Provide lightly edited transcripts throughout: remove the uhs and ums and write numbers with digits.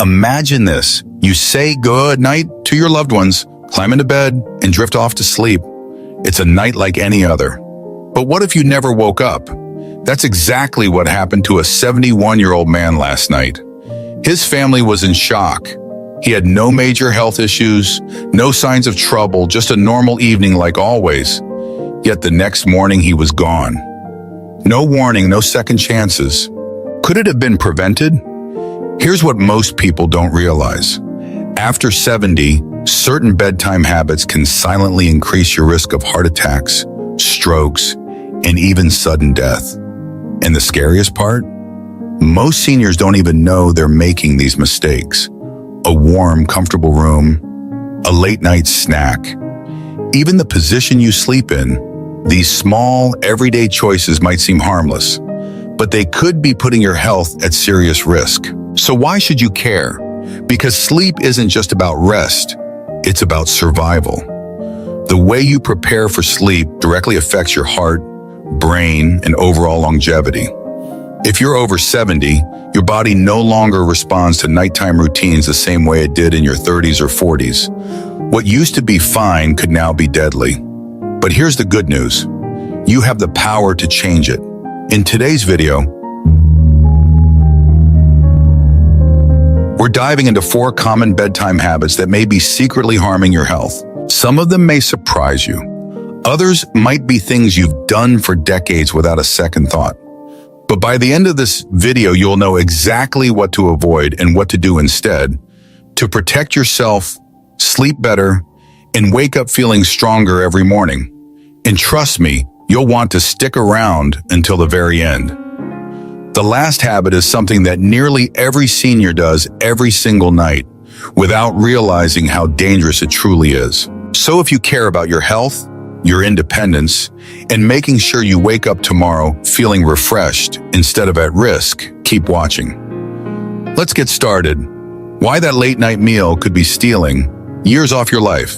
Imagine this. You say good night to your loved ones, climb into bed, and drift off to sleep. It's a night like any other. But what if you never woke up? That's exactly what happened to a 71-year-old man last night. His family was in shock. He had no major health issues, no signs of trouble, just a normal evening like always. Yet the next morning he was gone. No warning, no second chances. Could it have been prevented? Here's what most people don't realize. After 70, certain bedtime habits can silently increase your risk of heart attacks, strokes, and even sudden death. And the scariest part? Most seniors don't even know they're making these mistakes. A warm, comfortable room, a late-night snack, even the position you sleep in. These small, everyday choices might seem harmless, but they could be putting your health at serious risk. So why should you care? Because sleep isn't just about rest, it's about survival. The way you prepare for sleep directly affects your heart, brain, and overall longevity. If you're over 70, your body no longer responds to nighttime routines the same way it did in your 30s or 40s. What used to be fine could now be deadly. But here's the good news. You have the power to change it. In today's video, we're diving into 4 common bedtime habits that may be secretly harming your health. Some of them may surprise you. Others might be things you've done for decades without a second thought. But by the end of this video, you'll know exactly what to avoid and what to do instead to protect yourself, sleep better, and wake up feeling stronger every morning. And trust me, you'll want to stick around until the very end. The last habit is something that nearly every senior does every single night without realizing how dangerous it truly is. So if you care about your health, your independence, and making sure you wake up tomorrow feeling refreshed instead of at risk, keep watching. Let's get started. Why that late night meal could be stealing years off your life.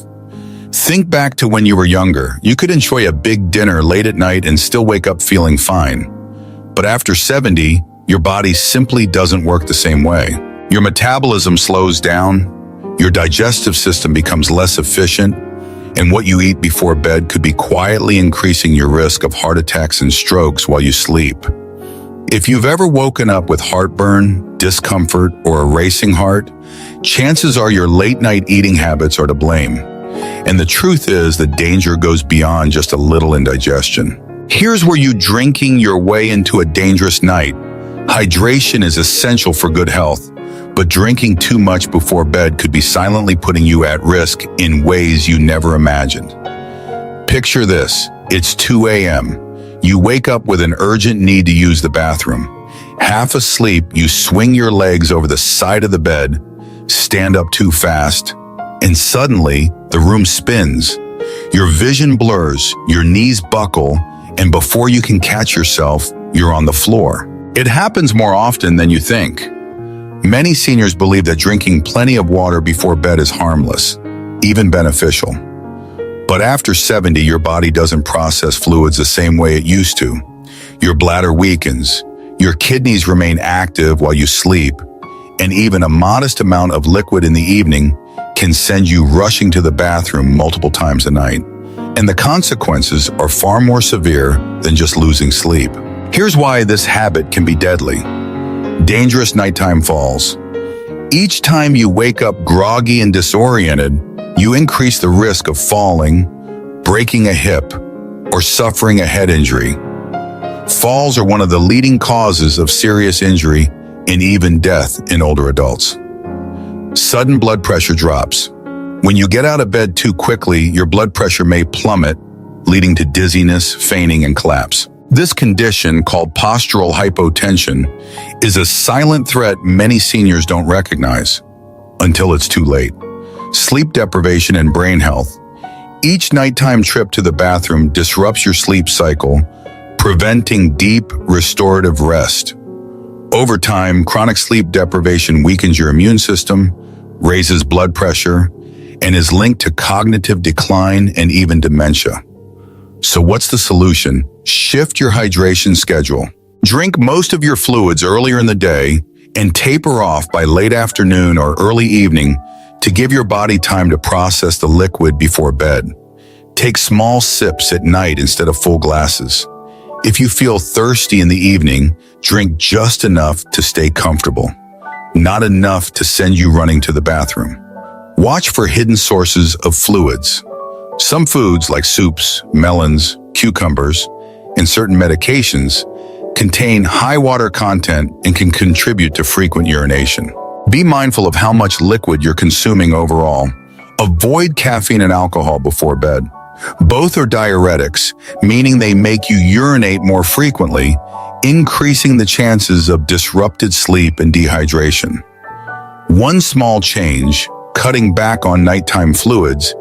Think back to when you were younger. You could enjoy a big dinner late at night and still wake up feeling fine. But after 70, your body simply doesn't work the same way. Your metabolism slows down, your digestive system becomes less efficient, and what you eat before bed could be quietly increasing your risk of heart attacks and strokes while you sleep. If you've ever woken up with heartburn, discomfort, or a racing heart, chances are your late-night eating habits are to blame. And the truth is, the danger goes beyond just a little indigestion. Here's where you drinking your way into a dangerous night. Hydration is essential for good health, but drinking too much before bed could be silently putting you at risk in ways you never imagined. Picture this. It's 2 a.m. You wake up with an urgent need to use the bathroom. Half asleep, you swing your legs over the side of the bed, stand up too fast, and suddenly the room spins. Your vision blurs, your knees buckle, and before you can catch yourself, you're on the floor. It happens more often than you think. Many seniors believe that drinking plenty of water before bed is harmless, even beneficial. But after 70, your body doesn't process fluids the same way it used to. Your bladder weakens, your kidneys remain active while you sleep, and even a modest amount of liquid in the evening can send you rushing to the bathroom multiple times a night. And the consequences are far more severe than just losing sleep. Here's why this habit can be deadly. Dangerous nighttime falls. Each time you wake up groggy and disoriented, you increase the risk of falling, breaking a hip, or suffering a head injury. Falls are one of the leading causes of serious injury and even death in older adults. Sudden blood pressure drops. When you get out of bed too quickly, your blood pressure may plummet, leading to dizziness, fainting, and collapse. This condition, called postural hypotension, is a silent threat many seniors don't recognize until it's too late. Sleep deprivation and brain health. Each nighttime trip to the bathroom disrupts your sleep cycle, preventing deep, restorative rest. Over time, chronic sleep deprivation weakens your immune system, raises blood pressure, and is linked to cognitive decline and even dementia. So what's the solution? Shift your hydration schedule. Drink most of your fluids earlier in the day and taper off by late afternoon or early evening to give your body time to process the liquid before bed. Take small sips at night instead of full glasses. If you feel thirsty in the evening, drink just enough to stay comfortable, not enough to send you running to the bathroom. Watch for hidden sources of fluids. Some foods like soups, melons, cucumbers, and certain medications contain high water content and can contribute to frequent urination. Be mindful of how much liquid you're consuming overall. Avoid caffeine and alcohol before bed. Both are diuretics, meaning they make you urinate more frequently, increasing the chances of disrupted sleep and dehydration. One small change, cutting back on nighttime fluids,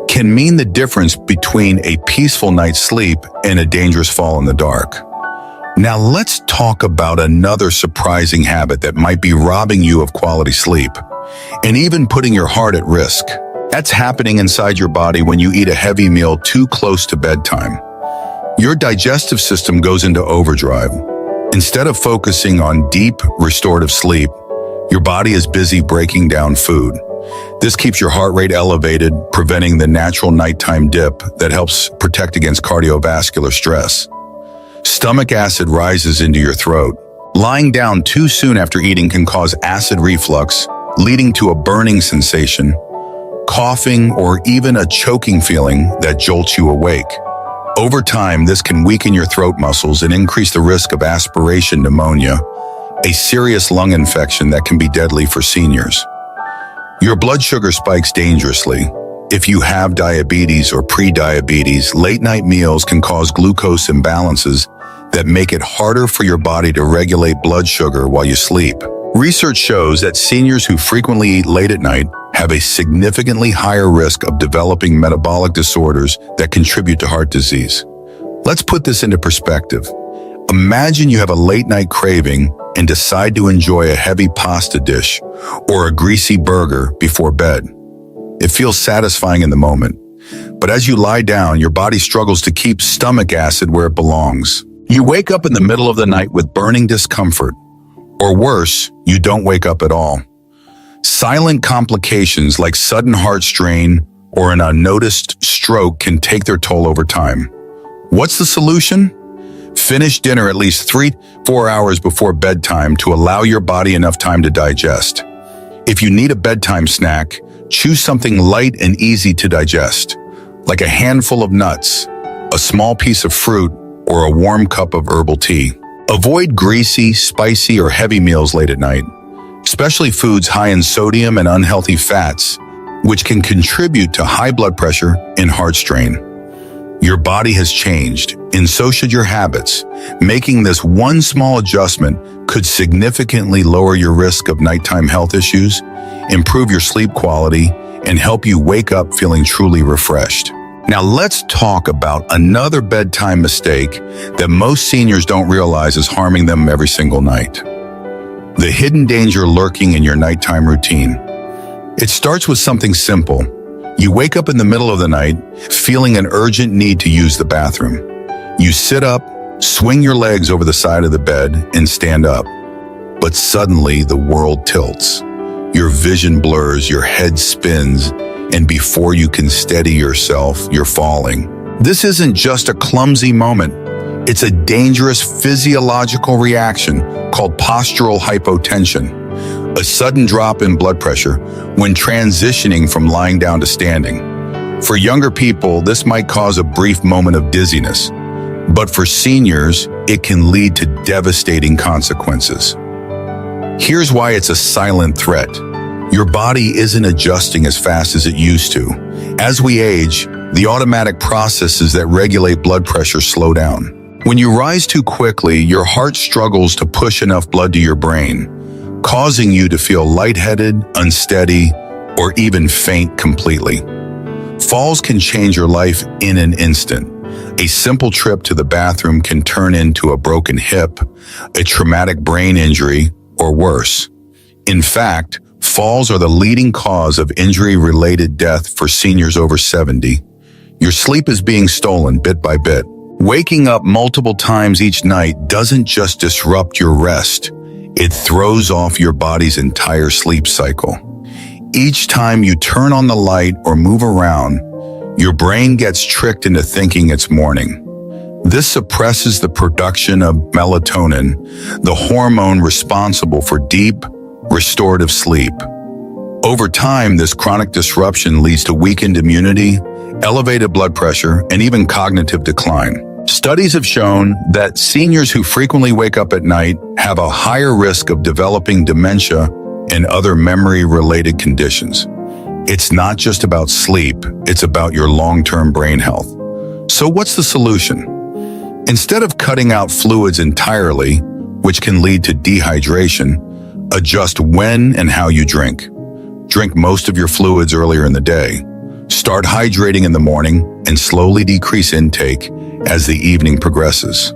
can mean the difference between a peaceful night's sleep and a dangerous fall in the dark. Now let's talk about another surprising habit that might be robbing you of quality sleep, and even putting your heart at risk. That's happening inside your body when you eat a heavy meal too close to bedtime. Your digestive system goes into overdrive. Instead of focusing on deep, restorative sleep, your body is busy breaking down food. This keeps your heart rate elevated, preventing the natural nighttime dip that helps protect against cardiovascular stress. Stomach acid rises into your throat. Lying down too soon after eating can cause acid reflux, leading to a burning sensation, coughing, or even a choking feeling that jolts you awake. Over time, this can weaken your throat muscles and increase the risk of aspiration pneumonia, a serious lung infection that can be deadly for seniors. Your blood sugar spikes dangerously. If you have diabetes or pre-diabetes, late-night meals can cause glucose imbalances that make it harder for your body to regulate blood sugar while you sleep. Research shows that seniors who frequently eat late at night have a significantly higher risk of developing metabolic disorders that contribute to heart disease. Let's put this into perspective. Imagine you have a late-night craving and decide to enjoy a heavy pasta dish or a greasy burger before bed. It feels satisfying in the moment, but as you lie down, your body struggles to keep stomach acid where it belongs. You wake up in the middle of the night with burning discomfort, or worse, you don't wake up at all. Silent complications like sudden heart strain or an unnoticed stroke can take their toll over time. What's the solution? Finish dinner at least 3-4 hours before bedtime to allow your body enough time to digest. If you need a bedtime snack, choose something light and easy to digest, like a handful of nuts, a small piece of fruit, or a warm cup of herbal tea. Avoid greasy, spicy, or heavy meals late at night, especially foods high in sodium and unhealthy fats, which can contribute to high blood pressure and heart strain. Your body has changed, and so should your habits. Making this one small adjustment could significantly lower your risk of nighttime health issues, improve your sleep quality, and help you wake up feeling truly refreshed. Now let's talk about another bedtime mistake that most seniors don't realize is harming them every single night. The hidden danger lurking in your nighttime routine. It starts with something simple. You wake up in the middle of the night, feeling an urgent need to use the bathroom. You sit up, swing your legs over the side of the bed, and stand up. But suddenly, the world tilts. Your vision blurs, your head spins, and before you can steady yourself, you're falling. This isn't just a clumsy moment. It's a dangerous physiological reaction called postural hypotension, a sudden drop in blood pressure when transitioning from lying down to standing. For younger people, this might cause a brief moment of dizziness, but for seniors, it can lead to devastating consequences. Here's why it's a silent threat. Your body isn't adjusting as fast as it used to. As we age, the automatic processes that regulate blood pressure slow down. When you rise too quickly, your heart struggles to push enough blood to your brain, causing you to feel lightheaded, unsteady, or even faint completely. Falls can change your life in an instant. A simple trip to the bathroom can turn into a broken hip, a traumatic brain injury, or worse. In fact, falls are the leading cause of injury-related death for seniors over 70. Your sleep is being stolen bit by bit. Waking up multiple times each night doesn't just disrupt your rest, It throws off your body's entire sleep cycle. Each time you turn on the light or move around, your brain gets tricked into thinking it's morning. This suppresses the production of melatonin, the hormone responsible for deep, restorative sleep. Over time, this chronic disruption leads to weakened immunity, elevated blood pressure, and even cognitive decline. Studies have shown that seniors who frequently wake up at night have a higher risk of developing dementia and other memory-related conditions. It's not just about sleep, it's about your long-term brain health. So what's the solution? Instead of cutting out fluids entirely, which can lead to dehydration, adjust when and how you drink. Drink most of your fluids earlier in the day. Start hydrating in the morning and slowly decrease intake as the evening progresses.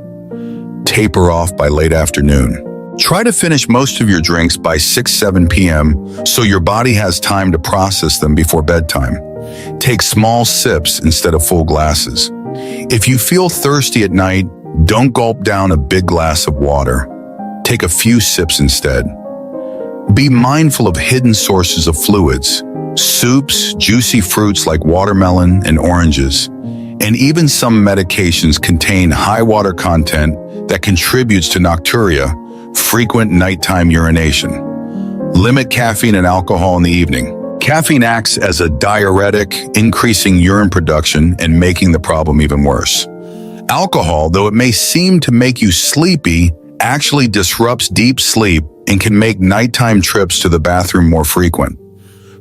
Taper off by late afternoon. Try to finish most of your drinks by 6-7 p.m. so your body has time to process them before bedtime. Take small sips instead of full glasses. If you feel thirsty at night, don't gulp down a big glass of water. Take a few sips instead. Be mindful of hidden sources of fluids, soups, juicy fruits like watermelon and oranges, and even some medications contain high water content that contributes to nocturia, frequent nighttime urination. Limit caffeine and alcohol in the evening. Caffeine acts as a diuretic, increasing urine production and making the problem even worse. Alcohol, though it may seem to make you sleepy, actually disrupts deep sleep and can make nighttime trips to the bathroom more frequent.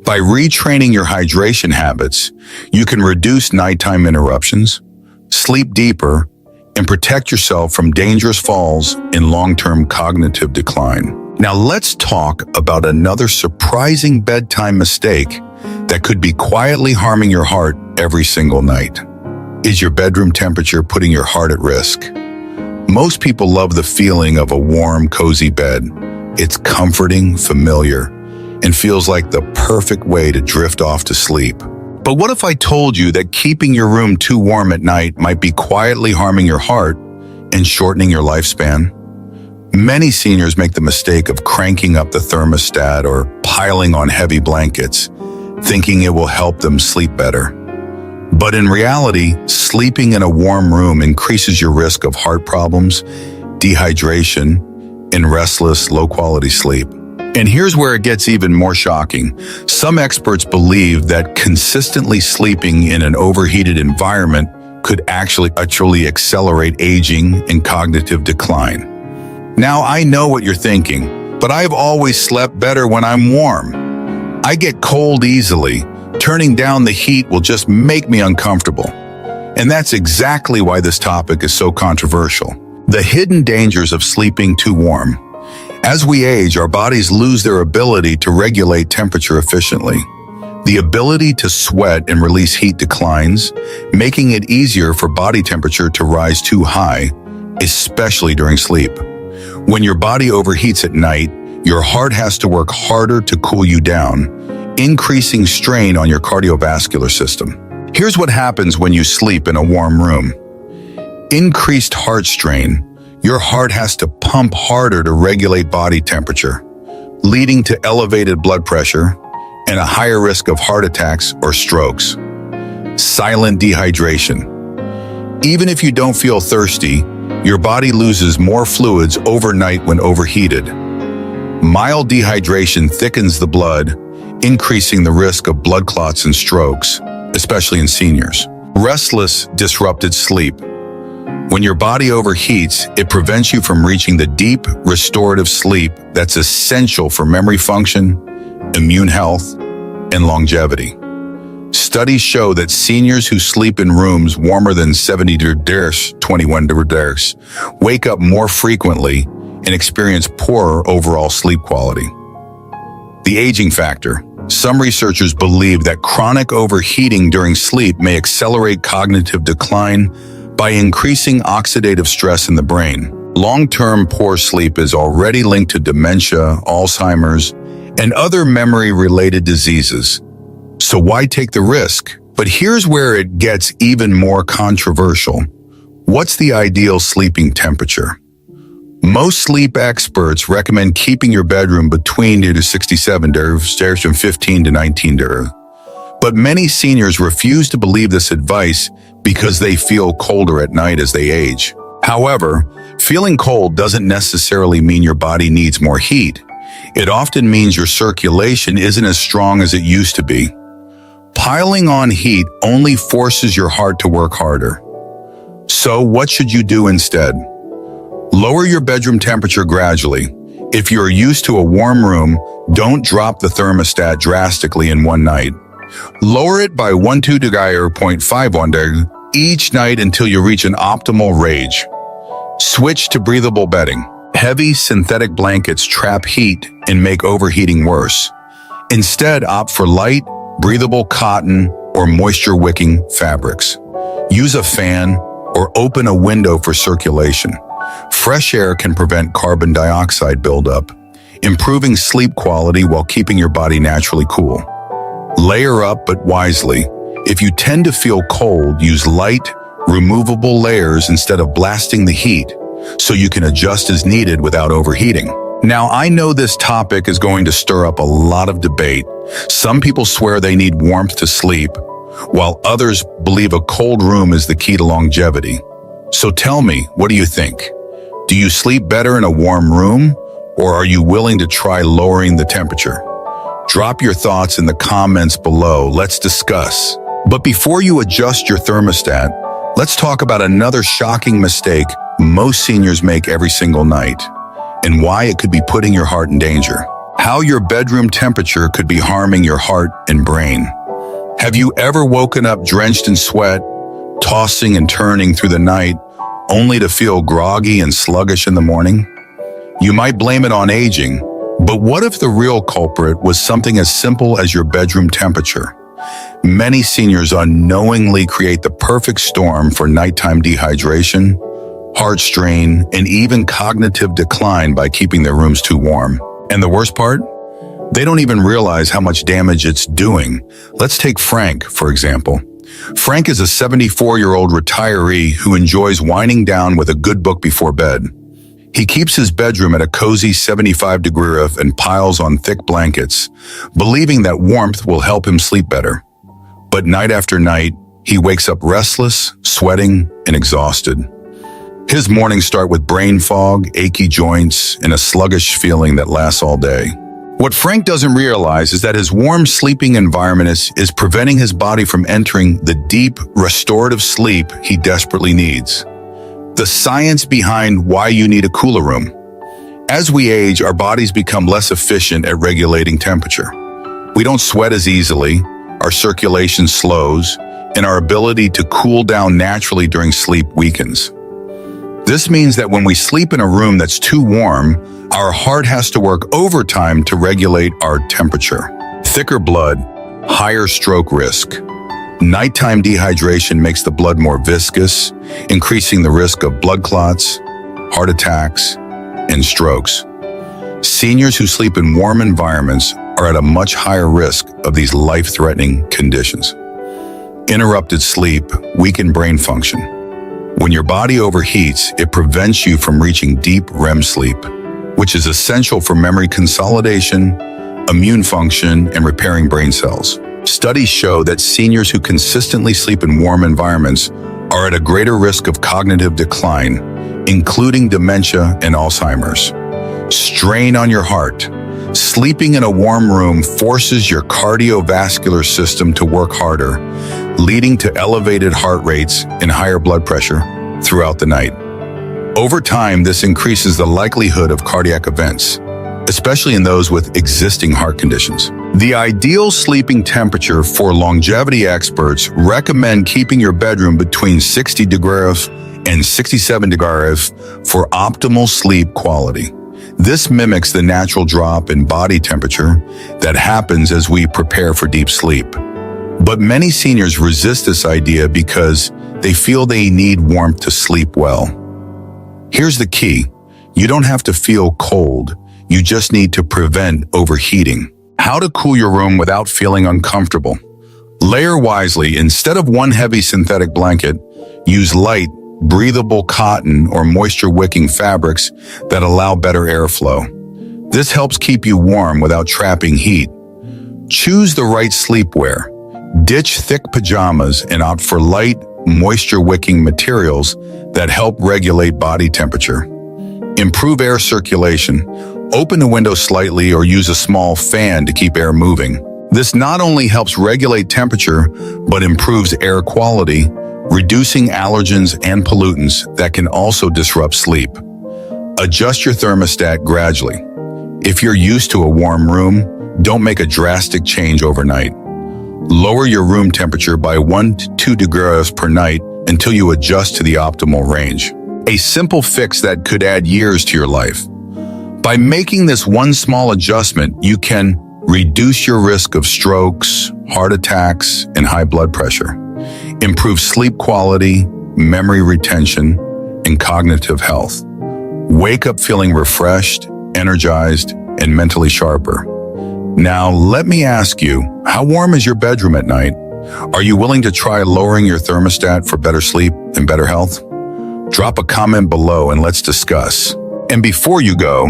By retraining your hydration habits, you can reduce nighttime interruptions, sleep deeper, and protect yourself from dangerous falls and long-term cognitive decline. Now let's talk about another surprising bedtime mistake that could be quietly harming your heart every single night. Is your bedroom temperature putting your heart at risk? Most people love the feeling of a warm, cozy bed. It's comforting, familiar, and feels like the perfect way to drift off to sleep. But what if I told you that keeping your room too warm at night might be quietly harming your heart and shortening your lifespan? Many seniors make the mistake of cranking up the thermostat or piling on heavy blankets, thinking it will help them sleep better. But in reality, sleeping in a warm room increases your risk of heart problems, dehydration, and restless, low-quality sleep. And here's where it gets even more shocking. Some experts believe that consistently sleeping in an overheated environment could actually accelerate aging and cognitive decline. Now, I know what you're thinking, but I've always slept better when I'm warm. I get cold easily. Turning down the heat will just make me uncomfortable. And that's exactly why this topic is so controversial. The hidden dangers of sleeping too warm. As we age, our bodies lose their ability to regulate temperature efficiently. The ability to sweat and release heat declines, making it easier for body temperature to rise too high, especially during sleep. When your body overheats at night, your heart has to work harder to cool you down, increasing strain on your cardiovascular system. Here's what happens when you sleep in a warm room. Increased heart strain. Your heart has to pump harder to regulate body temperature, leading to elevated blood pressure and a higher risk of heart attacks or strokes. Silent dehydration. Even if you don't feel thirsty, your body loses more fluids overnight when overheated. Mild dehydration thickens the blood, increasing the risk of blood clots and strokes, especially in seniors. Restless, disrupted sleep. When your body overheats, it prevents you from reaching the deep, restorative sleep that's essential for memory function, immune health, and longevity. Studies show that seniors who sleep in rooms warmer than 70 degrees, 21 degrees, wake up more frequently and experience poorer overall sleep quality. The aging factor. Some researchers believe that chronic overheating during sleep may accelerate cognitive decline by increasing oxidative stress in the brain. Long-term poor sleep is already linked to dementia, Alzheimer's, and other memory-related diseases. So why take the risk? But here's where it gets even more controversial. What's the ideal sleeping temperature? Most sleep experts recommend keeping your bedroom between 67 degrees and 15 to 19 degrees. But many seniors refuse to believe this advice because they feel colder at night as they age. However, feeling cold doesn't necessarily mean your body needs more heat. It often means your circulation isn't as strong as it used to be. Piling on heat only forces your heart to work harder. So what should you do instead? Lower your bedroom temperature gradually. If you're used to a warm room, don't drop the thermostat drastically in one night. Lower it by 1-2 degrees or 0.51 degrees each night until you reach an optimal range. Switch to breathable bedding. Heavy synthetic blankets trap heat and make overheating worse. Instead, opt for light, breathable cotton or moisture-wicking fabrics. Use a fan or open a window for circulation. Fresh air can prevent carbon dioxide buildup, improving sleep quality while keeping your body naturally cool. Layer up but wisely. If you tend to feel cold, use light, removable layers instead of blasting the heat, so you can adjust as needed without overheating. Now, I know this topic is going to stir up a lot of debate. Some people swear they need warmth to sleep, while others believe a cold room is the key to longevity. So tell me, what do you think? Do you sleep better in a warm room, or are you willing to try lowering the temperature? Drop your thoughts in the comments below. Let's discuss. But before you adjust your thermostat, let's talk about another shocking mistake most seniors make every single night, and why it could be putting your heart in danger. How your bedroom temperature could be harming your heart and brain. Have you ever woken up drenched in sweat, tossing and turning through the night, only to feel groggy and sluggish in the morning? You might blame it on aging, but what if the real culprit was something as simple as your bedroom temperature? Many seniors unknowingly create the perfect storm for nighttime dehydration, heart strain, and even cognitive decline by keeping their rooms too warm. And the worst part? They don't even realize how much damage it's doing. Let's take Frank, for example. Frank is a 74-year-old retiree who enjoys winding down with a good book before bed. He keeps his bedroom at a cozy 75-degree and piles on thick blankets, believing that warmth will help him sleep better. But night after night, he wakes up restless, sweating, and exhausted. His mornings start with brain fog, achy joints, and a sluggish feeling that lasts all day. What Frank doesn't realize is that his warm sleeping environment is preventing his body from entering the deep, restorative sleep he desperately needs. The science behind why you need a cooler room. As we age, our bodies become less efficient at regulating temperature. We don't sweat as easily, our circulation slows, and our ability to cool down naturally during sleep weakens. This means that when we sleep in a room that's too warm, our heart has to work overtime to regulate our temperature. Thicker blood, higher stroke risk. Nighttime dehydration makes the blood more viscous, increasing the risk of blood clots, heart attacks, and strokes. Seniors who sleep in warm environments are at a much higher risk of these life-threatening conditions. Interrupted sleep weakens brain function. When your body overheats, it prevents you from reaching deep REM sleep, which is essential for memory consolidation, immune function, and repairing brain cells. Studies show that seniors who consistently sleep in warm environments are at a greater risk of cognitive decline, including dementia and Alzheimer's. Strain on your heart. Sleeping in a warm room forces your cardiovascular system to work harder, leading to elevated heart rates and higher blood pressure throughout the night. Over time, this increases the likelihood of cardiac events, especially in those with existing heart conditions. The ideal sleeping temperature for longevity experts recommend keeping your bedroom between 60 degrees and 67 degrees for optimal sleep quality. This mimics the natural drop in body temperature that happens as we prepare for deep sleep. But many seniors resist this idea because they feel they need warmth to sleep well. Here's the key. You don't have to feel cold. You just need to prevent overheating. How to cool your room without feeling uncomfortable. Layer wisely. Instead of one heavy synthetic blanket, use light, breathable cotton or moisture-wicking fabrics that allow better airflow. This helps keep you warm without trapping heat. Choose the right sleepwear. Ditch thick pajamas and opt for light, moisture-wicking materials that help regulate body temperature. Improve air circulation. Open the window slightly or use a small fan to keep air moving. This not only helps regulate temperature, but improves air quality, reducing allergens and pollutants that can also disrupt sleep. Adjust your thermostat gradually. If you're used to a warm room, don't make a drastic change overnight. Lower your room temperature by 1 to 2 degrees per night until you adjust to the optimal range. A simple fix that could add years to your life. By making this one small adjustment, you can reduce your risk of strokes, heart attacks, and high blood pressure. Improve sleep quality, memory retention, and cognitive health. Wake up feeling refreshed, energized, and mentally sharper. Now, let me ask you, how warm is your bedroom at night? Are you willing to try lowering your thermostat for better sleep and better health? Drop a comment below and let's discuss. And before you go,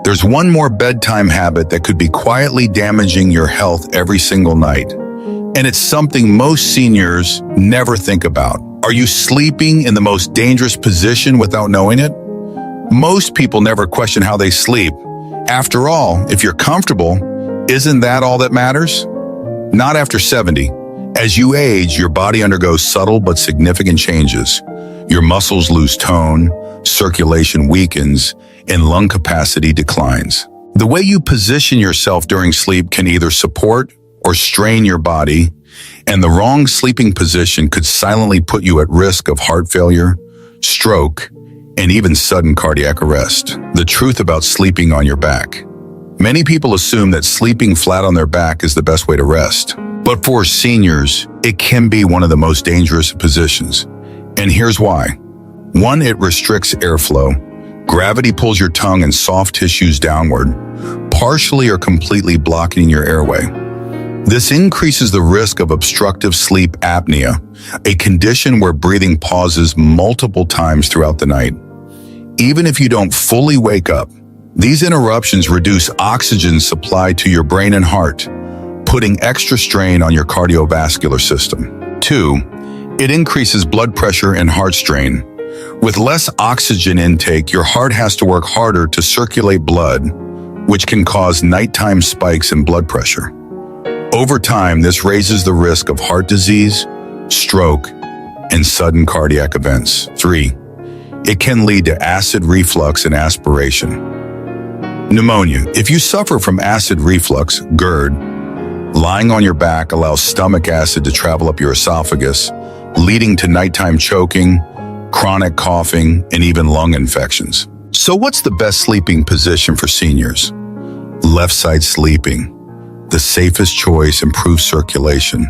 there's one more bedtime habit that could be quietly damaging your health every single night. And it's something most seniors never think about. Are you sleeping in the most dangerous position without knowing it? Most people never question how they sleep. After all, if you're comfortable, isn't that all that matters? Not after 70. As you age, your body undergoes subtle but significant changes. Your muscles lose tone, circulation weakens, and lung capacity declines. The way you position yourself during sleep can either support or strain your body, and the wrong sleeping position could silently put you at risk of heart failure, stroke, and even sudden cardiac arrest. The truth about sleeping on your back. Many people assume that sleeping flat on their back is the best way to rest. But for seniors, it can be one of the most dangerous positions. And here's why. 1, it restricts airflow. Gravity pulls your tongue and soft tissues downward, partially or completely blocking your airway. This increases the risk of obstructive sleep apnea, a condition where breathing pauses multiple times throughout the night. Even if you don't fully wake up, these interruptions reduce oxygen supply to your brain and heart, putting extra strain on your cardiovascular system. 2, it increases blood pressure and heart strain. With less oxygen intake, your heart has to work harder to circulate blood, which can cause nighttime spikes in blood pressure. Over time, this raises the risk of heart disease, stroke, and sudden cardiac events. 3, it can lead to acid reflux and aspiration. Pneumonia. If you suffer from acid reflux, GERD, lying on your back allows stomach acid to travel up your esophagus, leading to nighttime choking, chronic coughing, and even lung infections. So what's the best sleeping position for seniors? Left side sleeping. The safest choice improves circulation.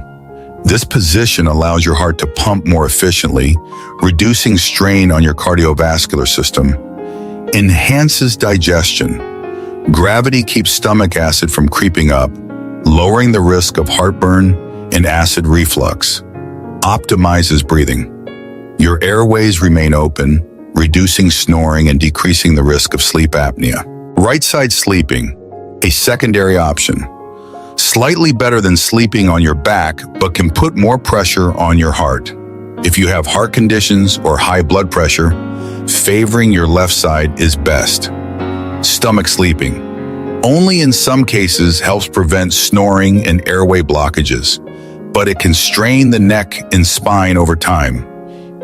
This position allows your heart to pump more efficiently, reducing strain on your cardiovascular system. Enhances digestion. Gravity keeps stomach acid from creeping up, lowering the risk of heartburn and acid reflux. Optimizes breathing. Your airways remain open, reducing snoring and decreasing the risk of sleep apnea. Right side sleeping, a secondary option. Slightly better than sleeping on your back, but can put more pressure on your heart. If you have heart conditions or high blood pressure, favoring your left side is best. Stomach sleeping. Only in some cases helps prevent snoring and airway blockages, but it can strain the neck and spine over time.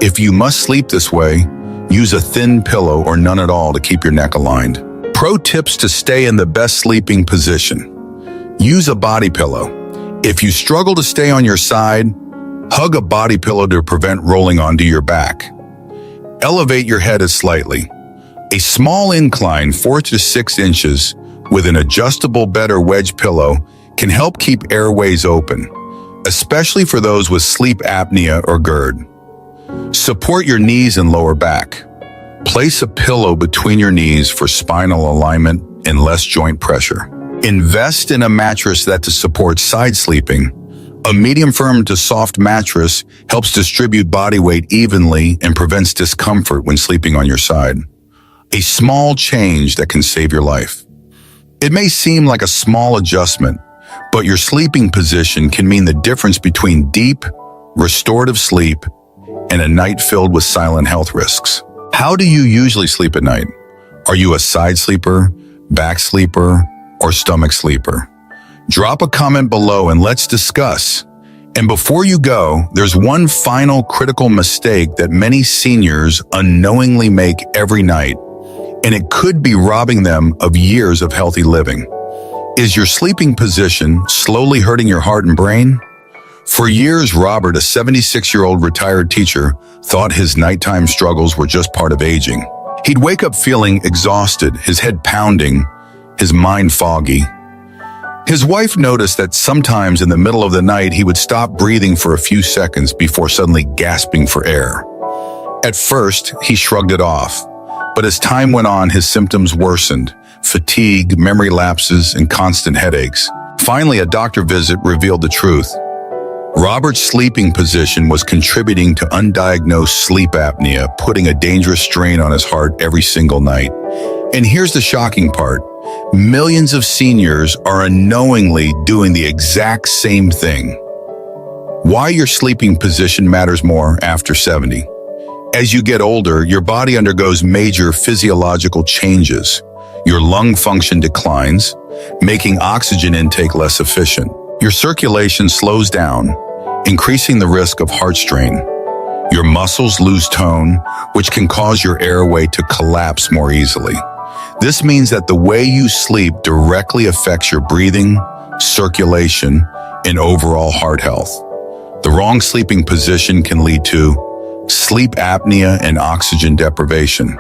If you must sleep this way, use a thin pillow or none at all to keep your neck aligned. Pro tips to stay in the best sleeping position. Use a body pillow. If you struggle to stay on your side, hug a body pillow to prevent rolling onto your back. Elevate your head slightly. A small incline, 4 to 6 inches, with an adjustable bed or wedge pillow can help keep airways open, especially for those with sleep apnea or GERD. Support your knees and lower back. Place a pillow between your knees for spinal alignment and less joint pressure. Invest in a mattress that supports side sleeping. A medium firm to soft mattress helps distribute body weight evenly and prevents discomfort when sleeping on your side. A small change that can save your life. It may seem like a small adjustment, but your sleeping position can mean the difference between deep, restorative sleep and a night filled with silent health risks. How do you usually sleep at night? Are you a side sleeper, back sleeper, or stomach sleeper? Drop a comment below and let's discuss. And before you go, there's one final critical mistake that many seniors unknowingly make every night, and it could be robbing them of years of healthy living. Is your sleeping position slowly hurting your heart and brain? For years, Robert, a 76-year-old retired teacher, thought his nighttime struggles were just part of aging. He'd wake up feeling exhausted, his head pounding, his mind foggy. His wife noticed that sometimes in the middle of the night, he would stop breathing for a few seconds before suddenly gasping for air. At first, he shrugged it off, but as time went on, his symptoms worsened: fatigue, memory lapses, and constant headaches. Finally, a doctor visit revealed the truth. Robert's sleeping position was contributing to undiagnosed sleep apnea, putting a dangerous strain on his heart every single night. And here's the shocking part. Millions of seniors are unknowingly doing the exact same thing. Why your sleeping position matters more after 70. As you get older, your body undergoes major physiological changes. Your lung function declines, making oxygen intake less efficient. Your circulation slows down, increasing the risk of heart strain. Your muscles lose tone, which can cause your airway to collapse more easily. This means that the way you sleep directly affects your breathing, circulation, and overall heart health. The wrong sleeping position can lead to sleep apnea and oxygen deprivation.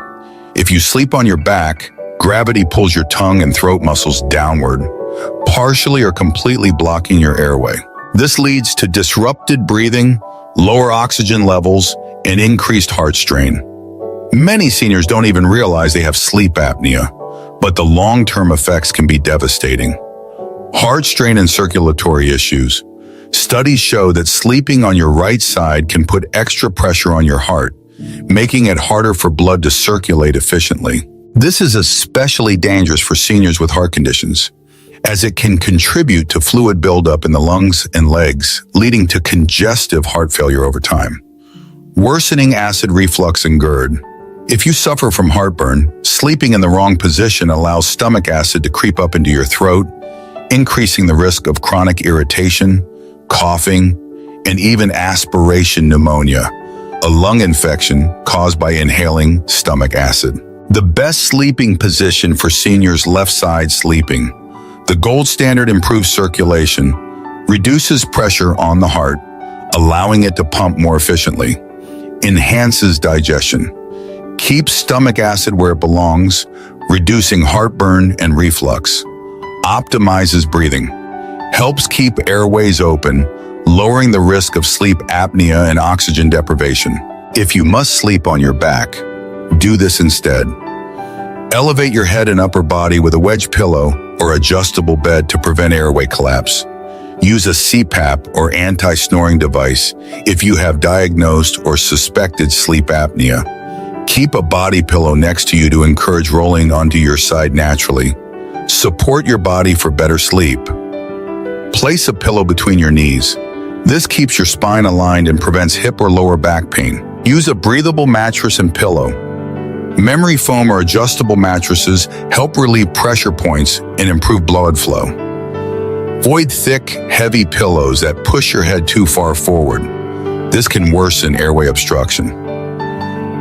If you sleep on your back, gravity pulls your tongue and throat muscles downward, partially or completely blocking your airway. This leads to disrupted breathing, lower oxygen levels, and increased heart strain. Many seniors don't even realize they have sleep apnea, but the long-term effects can be devastating. Heart strain and circulatory issues. Studies show that sleeping on your right side can put extra pressure on your heart, making it harder for blood to circulate efficiently. This is especially dangerous for seniors with heart conditions, as it can contribute to fluid buildup in the lungs and legs, leading to congestive heart failure over time. Worsening acid reflux and GERD. If you suffer from heartburn, sleeping in the wrong position allows stomach acid to creep up into your throat, increasing the risk of chronic irritation, coughing, and even aspiration pneumonia, a lung infection caused by inhaling stomach acid. The best sleeping position for seniors: left side sleeping. The gold standard improves circulation, reduces pressure on the heart, allowing it to pump more efficiently, enhances digestion, keeps stomach acid where it belongs, reducing heartburn and reflux, optimizes breathing, helps keep airways open, lowering the risk of sleep apnea and oxygen deprivation. If you must sleep on your back, do this instead. Elevate your head and upper body with a wedge pillow or adjustable bed to prevent airway collapse. Use a CPAP or anti-snoring device if you have diagnosed or suspected sleep apnea. Keep a body pillow next to you to encourage rolling onto your side naturally. Support your body for better sleep. Place a pillow between your knees. This keeps your spine aligned and prevents hip or lower back pain. Use a breathable mattress and pillow. Memory foam or adjustable mattresses help relieve pressure points and improve blood flow. Avoid thick, heavy pillows that push your head too far forward. This can worsen airway obstruction.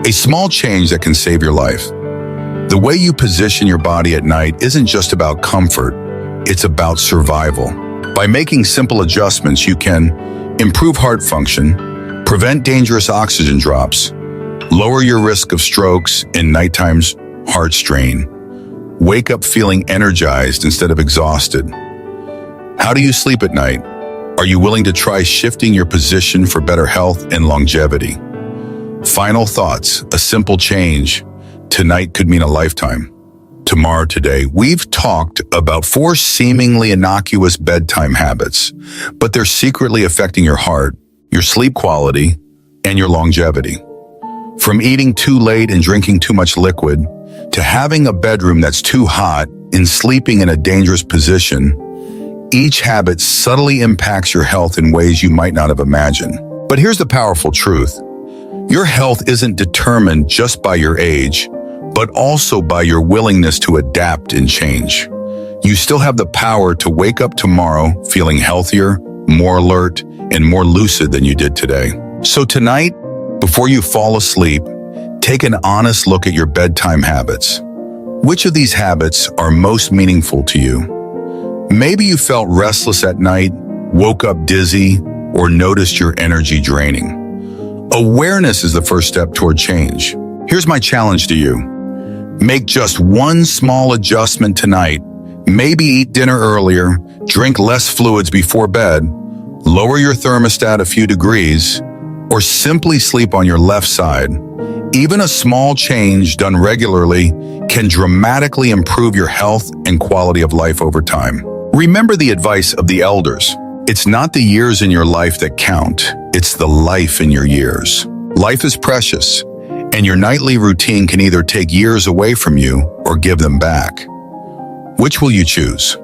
A small change that can save your life. The way you position your body at night isn't just about comfort, it's about survival. By making simple adjustments, you can improve heart function, prevent dangerous oxygen drops, lower your risk of strokes and nighttime's heart strain, wake up feeling energized instead of exhausted. How do you sleep at night? Are you willing to try shifting your position for better health and longevity? Final thoughts: a simple change tonight could mean a lifetime. tomorrow today, we've talked about 4 seemingly innocuous bedtime habits, but they're secretly affecting your heart, your sleep quality, and your longevity. From eating too late and drinking too much liquid, to having a bedroom that's too hot and sleeping in a dangerous position, each habit subtly impacts your health in ways you might not have imagined. But here's the powerful truth. Your health isn't determined just by your age, but also by your willingness to adapt and change. You still have the power to wake up tomorrow feeling healthier, more alert, and more lucid than you did today. So tonight, before you fall asleep, take an honest look at your bedtime habits. Which of these habits are most meaningful to you? Maybe you felt restless at night, woke up dizzy, or noticed your energy draining. Awareness is the first step toward change. Here's my challenge to you. Make just one small adjustment tonight. Maybe eat dinner earlier, drink less fluids before bed, lower your thermostat a few degrees, or simply sleep on your left side. Even a small change done regularly can dramatically improve your health and quality of life over time. Remember the advice of the elders. It's not the years in your life that count, it's the life in your years. Life is precious, and your nightly routine can either take years away from you or give them back. Which will you choose?